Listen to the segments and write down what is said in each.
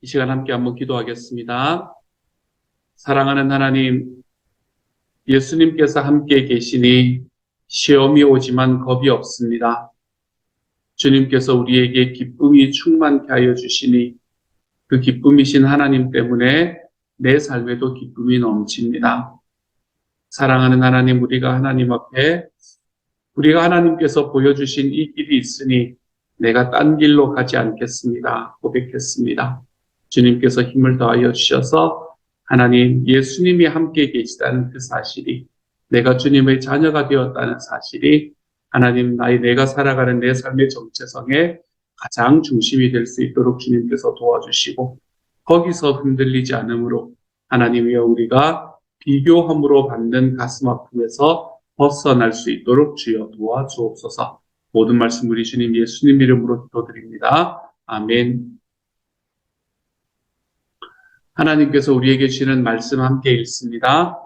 시간 함께 한번 기도하겠습니다. 사랑하는 하나님, 예수님께서 함께 계시니 시험이 오지만 겁이 없습니다. 주님께서 우리에게 기쁨이 충만케 하여 주시니 그 기쁨이신 하나님 때문에 내 삶에도 기쁨이 넘칩니다. 사랑하는 하나님, 우리가 하나님께서 보여주신 이 길이 있으니 내가 딴 길로 가지 않겠습니다. 고백했습니다. 주님께서 힘을 더하여 주셔서 하나님, 예수님이 함께 계시다는 그 사실이, 내가 주님의 자녀가 되었다는 사실이 하나님, 내가 살아가는 내 삶의 정체성의 가장 중심이 될 수 있도록 주님께서 도와주시고, 거기서 흔들리지 않으므로 하나님이여 우리가 비교함으로 받는 가슴 아픔에서 벗어날 수 있도록 주여 도와주옵소서. 모든 말씀 우리 주님 예수님 이름으로 기도드립니다. 아멘. 하나님께서 우리에게 주시는 말씀 함께 읽습니다.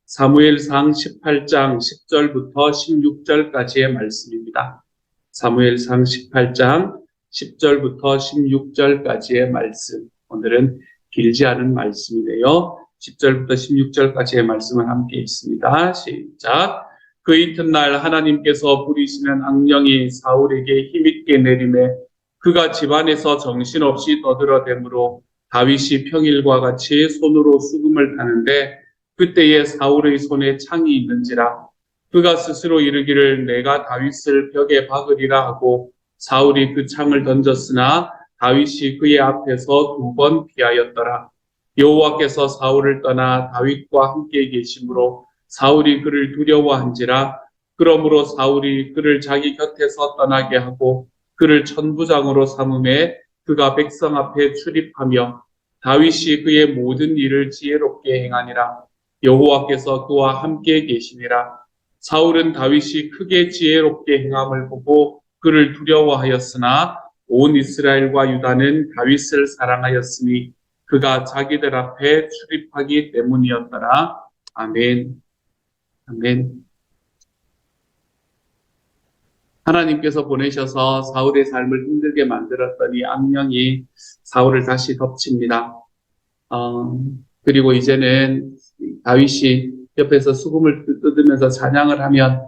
사무엘상 18장 10절부터 16절까지의 말씀입니다. 사무엘상 18장 10절부터 16절까지의 말씀. 오늘은 길지 않은 말씀이네요. 10절부터 16절까지의 말씀을 함께 읽습니다. 시작. 그 이튿날 하나님께서 부리시는 악령이 사울에게 힘있게 내림에 그가 집안에서 정신없이 떠들어대므로 다윗이 평일과 같이 손으로 수금을 타는데 그때에 사울의 손에 창이 있는지라 그가 스스로 이르기를 내가 다윗을 벽에 박으리라 하고 사울이 그 창을 던졌으나 다윗이 그의 앞에서 2번 피하였더라. 여호와께서 사울을 떠나 다윗과 함께 계심으로 사울이 그를 두려워한지라. 그러므로 사울이 그를 자기 곁에서 떠나게 하고 그를 천부장으로 삼음에 그가 백성 앞에 출입하며 다윗이 그의 모든 일을 지혜롭게 행하니라. 여호와께서 그와 함께 계시니라. 사울은 다윗이 크게 지혜롭게 행함을 보고 그를 두려워하였으나 온 이스라엘과 유다는 다윗을 사랑하였으니 그가 자기들 앞에 출입하기 때문이었더라. 아멘. 아멘. 하나님께서 보내셔서 사울의 삶을 힘들게 만들었더니 악령이 사울을 다시 덮칩니다. 그리고 이제는 다윗이 옆에서 수금을 뜯으면서 찬양을 하면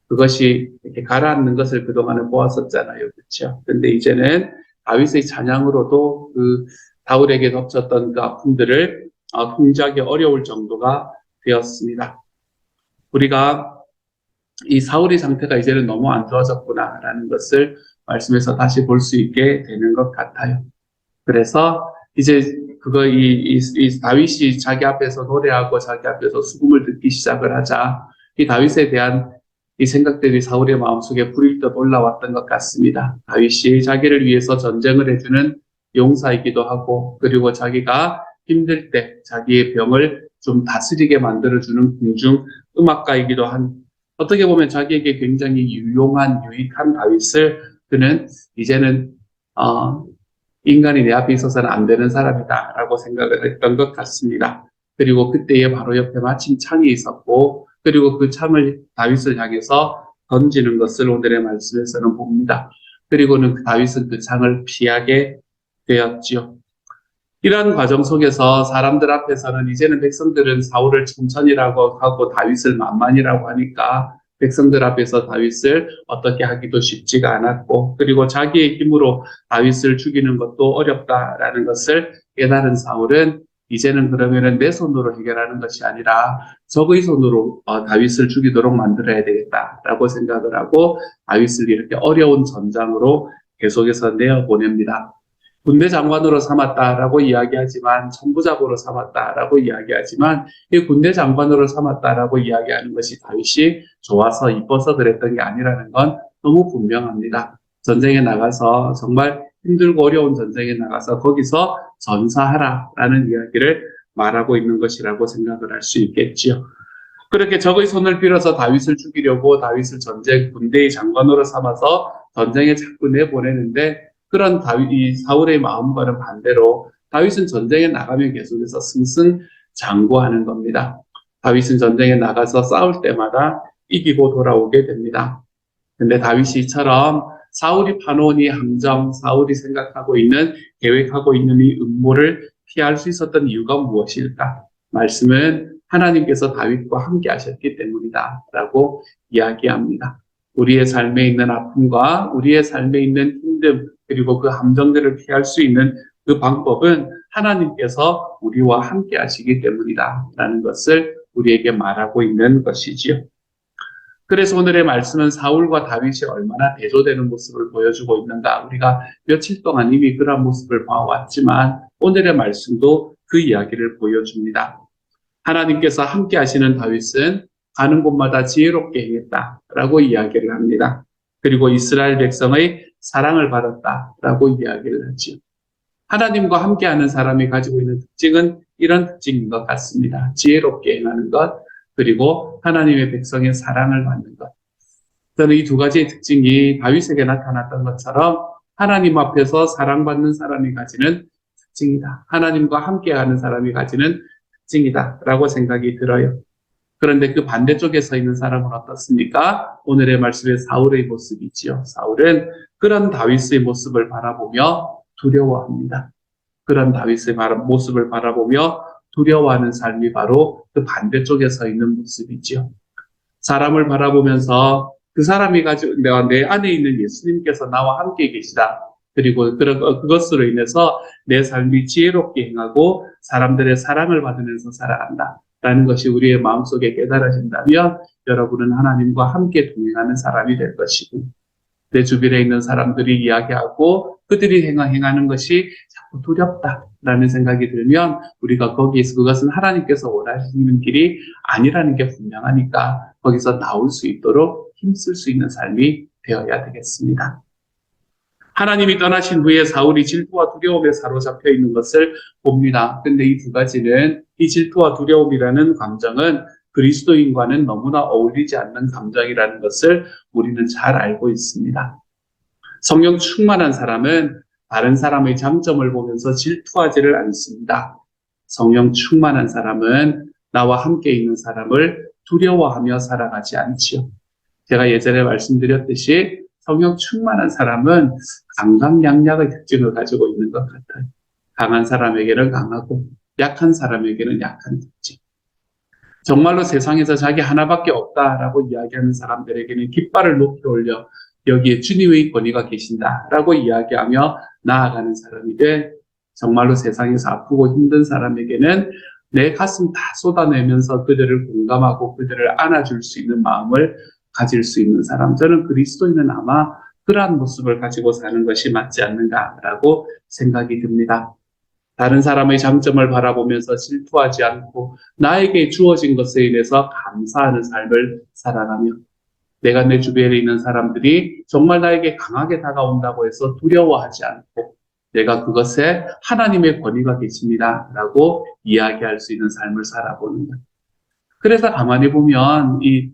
그것이 이렇게 가라앉는 것을 그동안은 보았었잖아요. 그렇죠? 근데 이제는 다윗의 찬양으로도 그 사울에게 덮쳤던 그 아픔들을 통제하기 어려울 정도가 되었습니다. 우리가 이 사울의 상태가 이제는 너무 안 좋아졌구나라는 것을 말씀에서 다시 볼 수 있게 되는 것 같아요. 그래서 이제 이 다윗이 자기 앞에서 노래하고 자기 앞에서 수금을 듣기 시작을 하자 이 다윗에 대한 이 생각들이 사울의 마음속에 불일 듯 올라왔던 것 같습니다. 다윗이 자기를 위해서 전쟁을 해주는 용사이기도 하고 그리고 자기가 힘들 때 자기의 병을 좀 다스리게 만들어주는 궁중 음악가이기도 한 어떻게 보면 자기에게 굉장히 유용한 유익한 다윗을 그는 이제는 인간이 내 앞에 있어서는 안 되는 사람이다 라고 생각을 했던 것 같습니다. 그리고 그때에 바로 옆에 마침 창이 있었고 그리고 그 창을 다윗을 향해서 던지는 것을 오늘의 말씀에서는 봅니다. 그리고는 다윗은 그 창을 피하게 되었지요. 이러한 과정 속에서 사람들 앞에서는 이제는 백성들은 사울을 천천히라고 하고 다윗을 만만이라고 하니까 백성들 앞에서 다윗을 어떻게 하기도 쉽지가 않았고 그리고 자기의 힘으로 다윗을 죽이는 것도 어렵다라는 것을 깨달은 사울은 이제는 그러면은 내 손으로 해결하는 것이 아니라 적의 손으로 다윗을 죽이도록 만들어야 되겠다라고 생각을 하고 다윗을 이렇게 어려운 전장으로 계속해서 내어보냅니다. 군대 장관으로 삼았다라고 이야기하지만 천부장으로 삼았다라고 이야기하지만 이 군대 장관으로 삼았다라고 이야기하는 것이 다윗이 좋아서 이뻐서 그랬던 게 아니라는 건 너무 분명합니다. 전쟁에 나가서 정말 힘들고 어려운 전쟁에 나가서 거기서 전사하라라는 이야기를 말하고 있는 것이라고 생각을 할 수 있겠지요. 그렇게 적의 손을 빌어서 다윗을 죽이려고 다윗을 군대의 장관으로 삼아서 전쟁에 자꾸 내보내는데 그런 이 사울의 마음과는 반대로 다윗은 전쟁에 나가면 계속해서 승승장구하는 겁니다. 다윗은 전쟁에 나가서 싸울 때마다 이기고 돌아오게 됩니다. 근데 다윗이 이처럼 사울이 파놓은 이 함정, 사울이 생각하고 있는, 계획하고 있는 이 음모를 피할 수 있었던 이유가 무엇일까? 말씀은 하나님께서 다윗과 함께 하셨기 때문이다 라고 이야기합니다. 우리의 삶에 있는 아픔과 우리의 삶에 있는 힘듦, 그리고 그 함정들을 피할 수 있는 그 방법은 하나님께서 우리와 함께 하시기 때문이다 라는 것을 우리에게 말하고 있는 것이지요. 그래서 오늘의 말씀은 사울과 다윗이 얼마나 대조되는 모습을 보여주고 있는가. 우리가 며칠 동안 이미 그런 모습을 봐왔지만 오늘의 말씀도 그 이야기를 보여줍니다. 하나님께서 함께 하시는 다윗은 가는 곳마다 지혜롭게 행했다라고 이야기를 합니다. 그리고 이스라엘 백성의 사랑을 받았다라고 이야기를 하죠. 하나님과 함께하는 사람이 가지고 있는 특징은 이런 특징인 것 같습니다. 지혜롭게 행하는 것, 그리고 하나님의 백성의 사랑을 받는 것. 저는 이 두 가지의 특징이 다윗에게 나타났던 것처럼 하나님 앞에서 사랑받는 사람이 가지는 특징이다. 하나님과 함께하는 사람이 가지는 특징이다 라고 생각이 들어요. 그런데 그 반대쪽에 서 있는 사람은 어떻습니까? 오늘의 말씀에 사울의 모습이지요. 사울은 그런 다윗의 모습을 바라보며 두려워합니다. 그런 다윗의 모습을 바라보며 두려워하는 삶이 바로 그 반대쪽에 서 있는 모습이지요. 사람을 바라보면서 그 사람이 가지고 내 안에 있는 예수님께서 나와 함께 계시다. 그리고 그것으로 인해서 내 삶이 지혜롭게 행하고 사람들의 사랑을 받으면서 살아간다. 라는 것이 우리의 마음속에 깨달아진다면 여러분은 하나님과 함께 동행하는 사람이 될 것이고 내 주변에 있는 사람들이 이야기하고 그들이 행하는 것이 자꾸 두렵다라는 생각이 들면 우리가 거기에서 그것은 하나님께서 원하시는 길이 아니라는 게 분명하니까 거기서 나올 수 있도록 힘쓸 수 있는 삶이 되어야 되겠습니다. 하나님이 떠나신 후에 사울이 질투와 두려움에 사로잡혀 있는 것을 봅니다. 근데 이 두 가지는 이 질투와 두려움이라는 감정은 그리스도인과는 너무나 어울리지 않는 감정이라는 것을 우리는 잘 알고 있습니다. 성령 충만한 사람은 다른 사람의 장점을 보면서 질투하지를 않습니다. 성령 충만한 사람은 나와 함께 있는 사람을 두려워하며 살아가지 않지요. 제가 예전에 말씀드렸듯이 성령 충만한 사람은 강강약약의 특징을 가지고 있는 것 같아요. 강한 사람에게는 강하고 약한 사람에게는 약한 특징. 정말로 세상에서 자기 하나밖에 없다라고 이야기하는 사람들에게는 깃발을 높이 올려 여기에 주님의 권위가 계신다라고 이야기하며 나아가는 사람이 돼 정말로 세상에서 아프고 힘든 사람에게는 내 가슴 다 쏟아내면서 그들을 공감하고 그들을 안아줄 수 있는 마음을 가질 수 있는 사람. 저는 그리스도인은 아마 그러한 모습을 가지고 사는 것이 맞지 않는가라고 생각이 듭니다. 다른 사람의 장점을 바라보면서 질투하지 않고 나에게 주어진 것에 인해서 감사하는 삶을 살아가며 내가 내 주변에 있는 사람들이 정말 나에게 강하게 다가온다고 해서 두려워하지 않고 내가 그것에 하나님의 권위가 계십니다라고 이야기할 수 있는 삶을 살아보는 것. 그래서 가만히 보면 이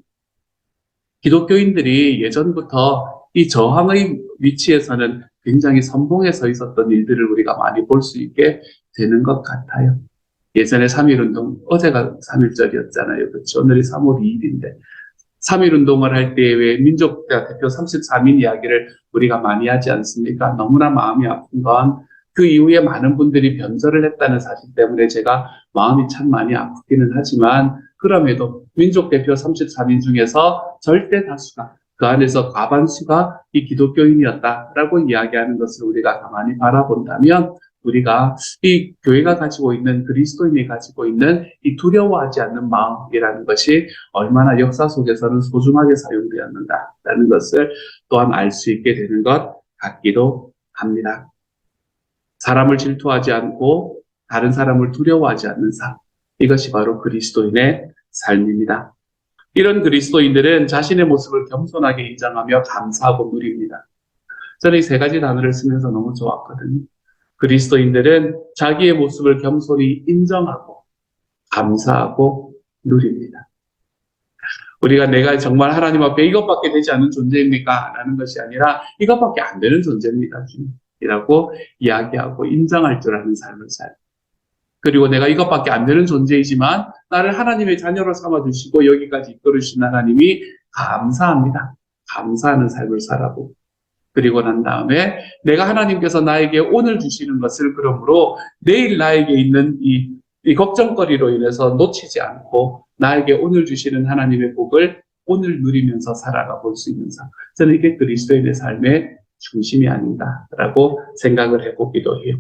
기독교인들이 예전부터 이 저항의 위치에서는 굉장히 선봉에 서 있었던 일들을 우리가 많이 볼 수 있게 되는 것 같아요. 예전에 3.1운동, 어제가 3.1절이었잖아요. 그렇죠? 오늘이 3월 2일인데 3.1운동을 할 때 왜 민족대표 33인 이야기를 우리가 많이 하지 않습니까? 너무나 마음이 아픈 건 그 이후에 많은 분들이 변절을 했다는 사실 때문에 제가 마음이 참 많이 아프기는 하지만 그럼에도 민족대표 33인 중에서 절대 다수가 그 안에서 과반수가 이 기독교인이었다라고 이야기하는 것을 우리가 가만히 바라본다면 우리가 이 교회가 가지고 있는 그리스도인이 가지고 있는 이 두려워하지 않는 마음이라는 것이 얼마나 역사 속에서는 소중하게 사용되었는가라는 것을 또한 알 수 있게 되는 것 같기도 합니다. 사람을 질투하지 않고 다른 사람을 두려워하지 않는 삶. 이것이 바로 그리스도인의 삶입니다. 이런 그리스도인들은 자신의 모습을 겸손하게 인정하며 감사하고 누립니다. 저는 이 세 가지 단어를 쓰면서 너무 좋았거든요. 그리스도인들은 자기의 모습을 겸손히 인정하고 감사하고 누립니다. 우리가 내가 정말 하나님 앞에 이것밖에 되지 않는 존재입니까? 라는 것이 아니라 이것밖에 안 되는 존재입니다. 주님이라고 이야기하고 인정할 줄 아는 삶을 살고 그리고 내가 이것밖에 안 되는 존재이지만 나를 하나님의 자녀로 삼아주시고 여기까지 이끌어주신 하나님이 감사합니다. 감사하는 삶을 살아보고 그리고 난 다음에 내가 하나님께서 나에게 오늘 주시는 것을 그러므로 내일 나에게 있는 이 걱정거리로 인해서 놓치지 않고 나에게 오늘 주시는 하나님의 복을 오늘 누리면서 살아가 볼 수 있는 삶. 저는 이게 그리스도인의 삶의 중심이 아닌가라고 생각을 해보기도 해요.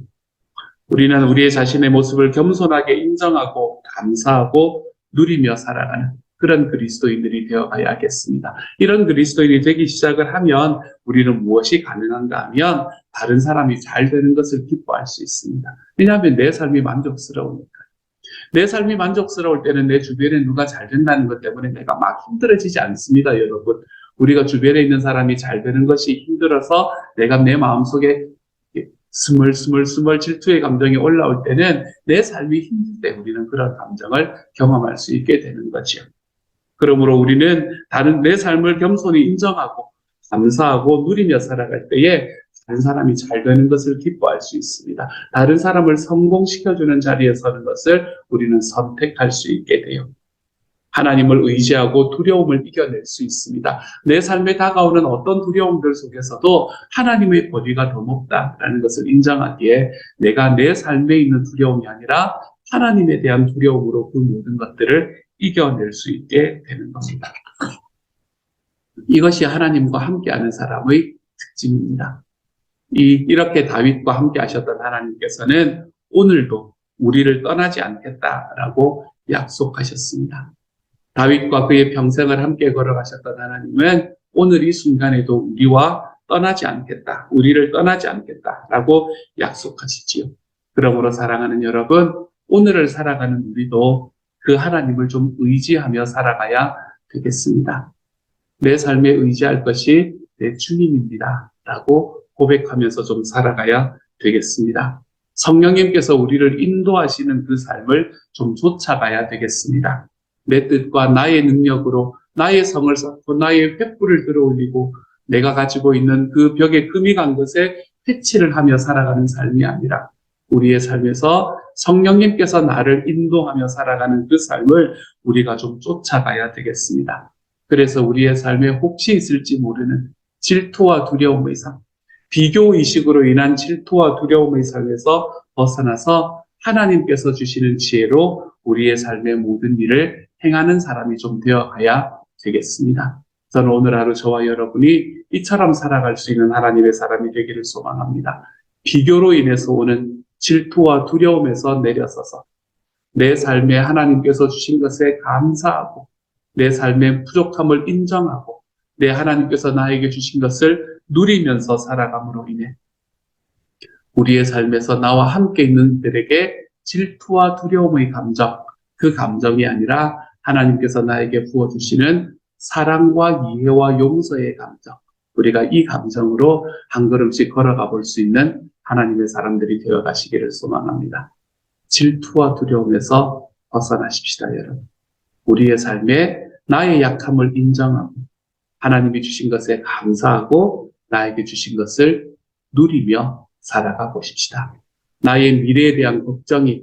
우리는 우리의 자신의 모습을 겸손하게 인정하고 감사하고 누리며 살아가는 그런 그리스도인들이 되어가야겠습니다. 이런 그리스도인이 되기 시작을 하면 우리는 무엇이 가능한가 하면 다른 사람이 잘 되는 것을 기뻐할 수 있습니다. 왜냐하면 내 삶이 만족스러우니까. 내 삶이 만족스러울 때는 내 주변에 누가 잘 된다는 것 때문에 내가 막 힘들어지지 않습니다, 여러분. 우리가 주변에 있는 사람이 잘 되는 것이 힘들어서 내가 내 마음속에 스멀스멀 질투의 감정이 올라올 때는 내 삶이 힘들 때 우리는 그런 감정을 경험할 수 있게 되는 거죠. 그러므로 우리는 내 삶을 겸손히 인정하고 감사하고 누리며 살아갈 때에 다른 사람이 잘 되는 것을 기뻐할 수 있습니다. 다른 사람을 성공시켜주는 자리에 서는 것을 우리는 선택할 수 있게 돼요. 하나님을 의지하고 두려움을 이겨낼 수 있습니다. 내 삶에 다가오는 어떤 두려움들 속에서도 하나님의 권위가 더 높다라는 것을 인정하기에 내가 내 삶에 있는 두려움이 아니라 하나님에 대한 두려움으로 그 모든 것들을 이겨낼 수 있게 되는 겁니다. 이것이 하나님과 함께하는 사람의 특징입니다. 이렇게 다윗과 함께 하셨던 하나님께서는 오늘도 우리를 떠나지 않겠다라고 약속하셨습니다. 다윗과 그의 평생을 함께 걸어가셨던 하나님은 오늘 이 순간에도 우리와 떠나지 않겠다, 우리를 떠나지 않겠다라고 약속하시지요. 그러므로 사랑하는 여러분, 오늘을 살아가는 우리도 그 하나님을 좀 의지하며 살아가야 되겠습니다. 내 삶에 의지할 것이 내 주님입니다 라고 고백하면서 좀 살아가야 되겠습니다. 성령님께서 우리를 인도하시는 그 삶을 좀 쫓아가야 되겠습니다. 내 뜻과 나의 능력으로 나의 성을 쌓고 나의 횃불을 들어올리고 내가 가지고 있는 그 벽에 금이 간 것에 회치를 하며 살아가는 삶이 아니라 우리의 삶에서 성령님께서 나를 인도하며 살아가는 그 삶을 우리가 좀 쫓아가야 되겠습니다. 그래서 우리의 삶에 혹시 있을지 모르는 질투와 두려움의 삶, 비교의식으로 인한 질투와 두려움의 삶에서 벗어나서 하나님께서 주시는 지혜로 우리의 삶의 모든 일을 행하는 사람이 좀 되어가야 되겠습니다. 저는 오늘 하루 저와 여러분이 이처럼 살아갈 수 있는 하나님의 사람이 되기를 소망합니다. 비교로 인해서 오는 질투와 두려움에서 내려서서 내 삶에 하나님께서 주신 것에 감사하고 내 삶의 부족함을 인정하고 내 하나님께서 나에게 주신 것을 누리면서 살아감으로 인해 우리의 삶에서 나와 함께 있는 이들에게 질투와 두려움의 감정, 그 감정이 아니라 하나님께서 나에게 부어주시는 사랑과 이해와 용서의 감정, 우리가 이 감정으로 한 걸음씩 걸어가 볼 수 있는 하나님의 사람들이 되어 가시기를 소망합니다. 질투와 두려움에서 벗어나십시다, 여러분. 우리의 삶에 나의 약함을 인정하고 하나님이 주신 것에 감사하고 나에게 주신 것을 누리며 살아가 보십시다. 나의 미래에 대한 걱정이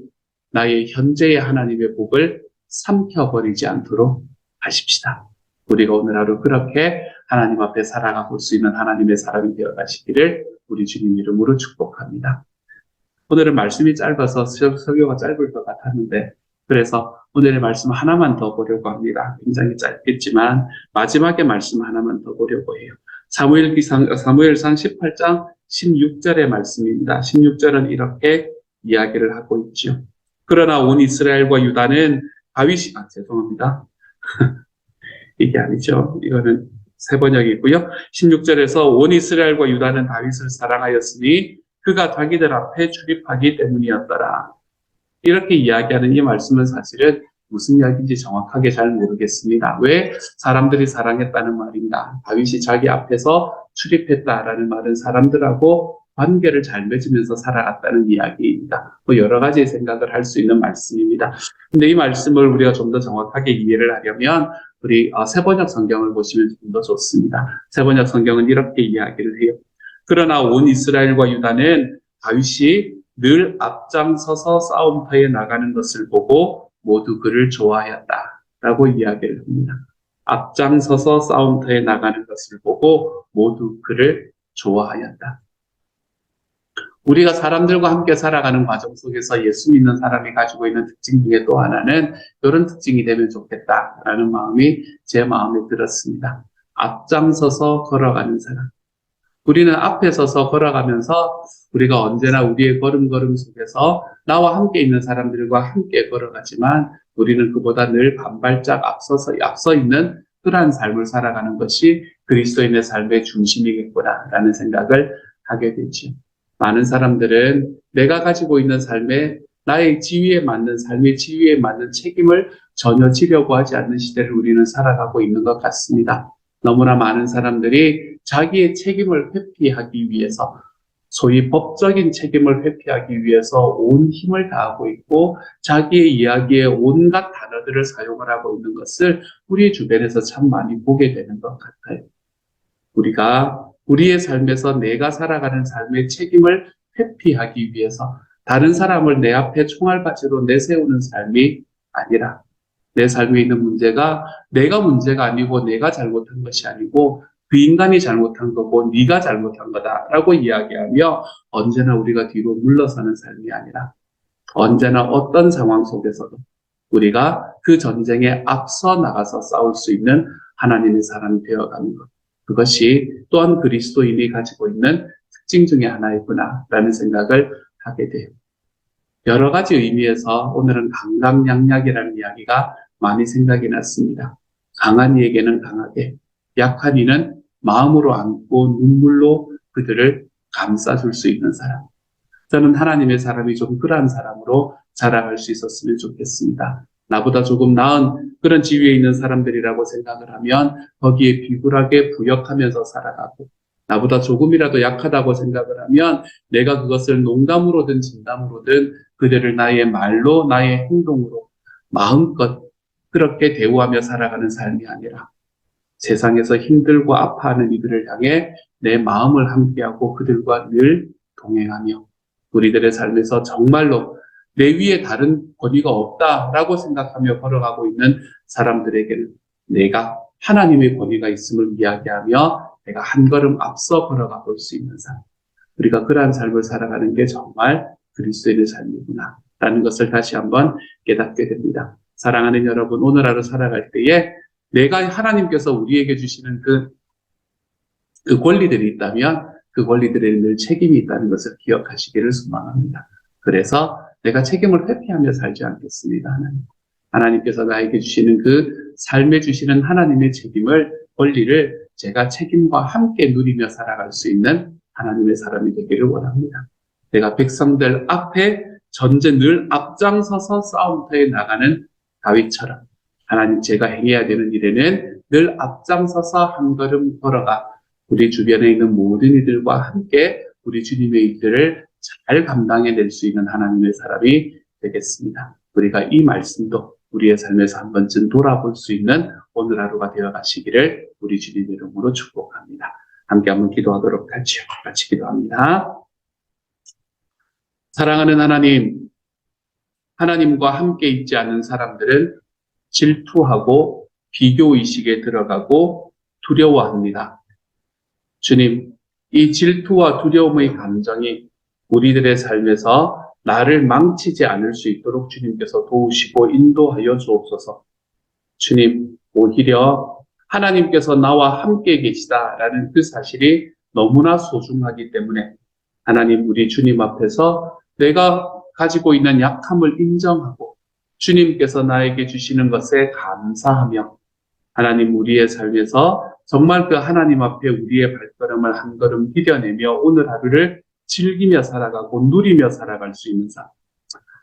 나의 현재의 하나님의 복을 삼켜버리지 않도록 하십시다. 우리가 오늘 하루 그렇게 하나님 앞에 살아가 볼 수 있는 하나님의 사람이 되어 가시기를 우리 주님 이름으로 축복합니다. 오늘은 말씀이 짧아서 설교가 짧을 것 같았는데 그래서 오늘의 말씀 하나만 더 보려고 합니다. 굉장히 짧겠지만 마지막에 말씀 하나만 더 보려고 해요. 사무엘상 18장 16절의 말씀입니다. 16절은 이렇게 이야기를 하고 있죠. 그러나 온 이스라엘과 유다는 다윗이 죄송합니다. 이게 아니죠. 이거는 새 번역이고요. 16절에서 온 이스라엘과 유다는 다윗을 사랑하였으니 그가 자기들 앞에 출입하기 때문이었더라. 이렇게 이야기하는 이 말씀은 사실은 무슨 이야기인지 정확하게 잘 모르겠습니다. 왜 사람들이 사랑했다는 말인가? 다윗이 자기 앞에서 출입했다라는 말은 사람들하고 관계를 잘 맺으면서 살아갔다는 이야기입니다. 여러 가지 생각을 할 수 있는 말씀입니다. 근데 이 말씀을 우리가 좀 더 정확하게 이해를 하려면 우리 새번역 성경을 보시면 좀 더 좋습니다. 새번역 성경은 이렇게 이야기를 해요. 그러나 온 이스라엘과 유다는 다윗이 늘 앞장서서 싸움터에 나가는 것을 보고 모두 그를 좋아하였다라고 이야기를 합니다. 앞장서서 싸움터에 나가는 것을 보고 모두 그를 좋아하였다. 우리가 사람들과 함께 살아가는 과정 속에서 예수 믿는 사람이 가지고 있는 특징 중에 또 하나는 이런 특징이 되면 좋겠다라는 마음이 제 마음에 들었습니다. 앞장서서 걸어가는 사람. 우리는 앞에 서서 걸어가면서 우리가 언제나 우리의 걸음걸음 속에서 나와 함께 있는 사람들과 함께 걸어가지만 우리는 그보다 늘 반발짝 앞서 있는 그러한 삶을 살아가는 것이 그리스도인의 삶의 중심이겠구나라는 생각을 하게 되죠. 많은 사람들은 내가 가지고 있는 삶에 나의 지위에 맞는 삶의 지위에 맞는 책임을 전혀 지려고 하지 않는 시대를 우리는 살아가고 있는 것 같습니다. 너무나 많은 사람들이 자기의 책임을 회피하기 위해서 소위 법적인 책임을 회피하기 위해서 온 힘을 다하고 있고 자기의 이야기에 온갖 단어들을 사용을 하고 있는 것을 우리 주변에서 참 많이 보게 되는 것 같아요. 우리가 우리의 삶에서 내가 살아가는 삶의 책임을 회피하기 위해서 다른 사람을 내 앞에 총알바지로 내세우는 삶이 아니라 내 삶에 있는 문제가 내가 문제가 아니고 내가 잘못한 것이 아니고 그 인간이 잘못한 거고 네가 잘못한 거다라고 이야기하며 언제나 우리가 뒤로 물러서는 삶이 아니라 언제나 어떤 상황 속에서도 우리가 그 전쟁에 앞서 나가서 싸울 수 있는 하나님의 사람이 되어가는 것. 그것이 또한 그리스도인이 가지고 있는 특징 중에 하나이구나라는 생각을 하게 돼요. 여러 가지 의미에서 오늘은 강강약약이라는 이야기가 많이 생각이 났습니다. 강한 이에게는 강하게, 약한 이는 마음으로 안고 눈물로 그들을 감싸줄 수 있는 사람. 저는 하나님의 사람이 좀 그러한 사람으로 자라갈 수 있었으면 좋겠습니다. 나보다 조금 나은 그런 지위에 있는 사람들이라고 생각을 하면 거기에 비굴하게 부역하면서 살아가고 나보다 조금이라도 약하다고 생각을 하면 내가 그것을 농담으로든 진담으로든 그들을 나의 말로 나의 행동으로 마음껏 그렇게 대우하며 살아가는 삶이 아니라 세상에서 힘들고 아파하는 이들을 향해 내 마음을 함께하고 그들과 늘 동행하며 우리들의 삶에서 정말로 내 위에 다른 권위가 없다라고 생각하며 걸어가고 있는 사람들에게는 내가 하나님의 권위가 있음을 이야기하며 내가 한 걸음 앞서 걸어가 볼 수 있는 삶. 우리가 그러한 삶을 살아가는 게 정말 그리스도인의 삶이구나 라는 것을 다시 한번 깨닫게 됩니다. 사랑하는 여러분, 오늘 하루 살아갈 때에 내가 하나님께서 우리에게 주시는 그 권리들이 있다면 그 권리들에 늘 책임이 있다는 것을 기억하시기를 소망합니다. 그래서 내가 책임을 회피하며 살지 않겠습니다. 하나님께서 나에게 주시는 그 삶에 주시는 하나님의 책임을, 권리를 제가 책임과 함께 누리며 살아갈 수 있는 하나님의 사람이 되기를 원합니다. 내가 백성들 앞에 전쟁 늘 앞장서서 싸움터에 나가는 다윗처럼 하나님 제가 행해야 되는 일에는 늘 앞장서서 한 걸음 걸어가 우리 주변에 있는 모든 이들과 함께 우리 주님의 일들을 잘 감당해낼 수 있는 하나님의 사람이 되겠습니다. 우리가 이 말씀도 우리의 삶에서 한 번쯤 돌아볼 수 있는 오늘 하루가 되어가시기를 우리 주님의 이름으로 축복합니다. 함께 한번 기도하도록 하죠. 같이 기도합니다. 사랑하는 하나님, 하나님과 함께 있지 않은 사람들은 질투하고 비교의식에 들어가고 두려워합니다. 주님, 이 질투와 두려움의 감정이 우리들의 삶에서 나를 망치지 않을 수 있도록 주님께서 도우시고 인도하여 주옵소서. 주님, 오히려 하나님께서 나와 함께 계시다라는 그 사실이 너무나 소중하기 때문에 하나님, 우리 주님 앞에서 내가 가지고 있는 약함을 인정하고 주님께서 나에게 주시는 것에 감사하며 하나님, 우리의 삶에서 정말 그 하나님 앞에 우리의 발걸음을 한 걸음 디뎌내며 오늘 하루를 즐기며 살아가고 누리며 살아갈 수 있는 삶.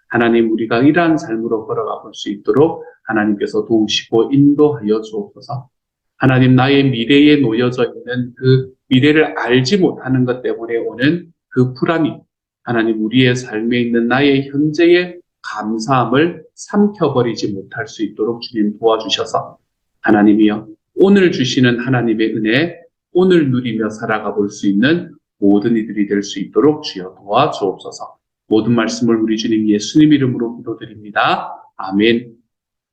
하나님, 우리가 이러한 삶으로 걸어가 볼 수 있도록 하나님께서 도우시고 인도하여 주옵소서. 하나님, 나의 미래에 놓여져 있는 그 미래를 알지 못하는 것 때문에 오는 그 불안이 하나님, 우리의 삶에 있는 나의 현재의 감사함을 삼켜버리지 못할 수 있도록 주님 도와주셔서 하나님이여, 오늘 주시는 하나님의 은혜, 오늘 누리며 살아가 볼 수 있는 모든 이들이 될 수 있도록 주여 도와주옵소서. 모든 말씀을 우리 주님 예수님 이름으로 기도드립니다. 아멘.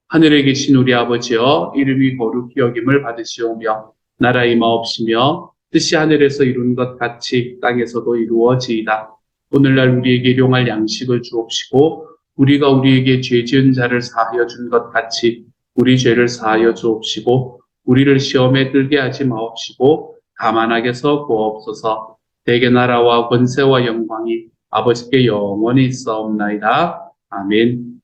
하늘에 계신 우리 아버지여, 이름이 거룩히 여김을 받으시오며 나라의 마옵시며 뜻이 하늘에서 이룬 것 같이 땅에서도 이루어지이다. 오늘날 우리에게 일용할 양식을 주옵시고 우리가 우리에게 죄 지은 자를 사하여 준 것 같이 우리 죄를 사하여 주옵시고 우리를 시험에 들게 하지 마옵시고 다만 악에서 구하옵소서. 대개 나라와 권세와 영광이 아버지께 영원히 있사옵나이다. 아멘.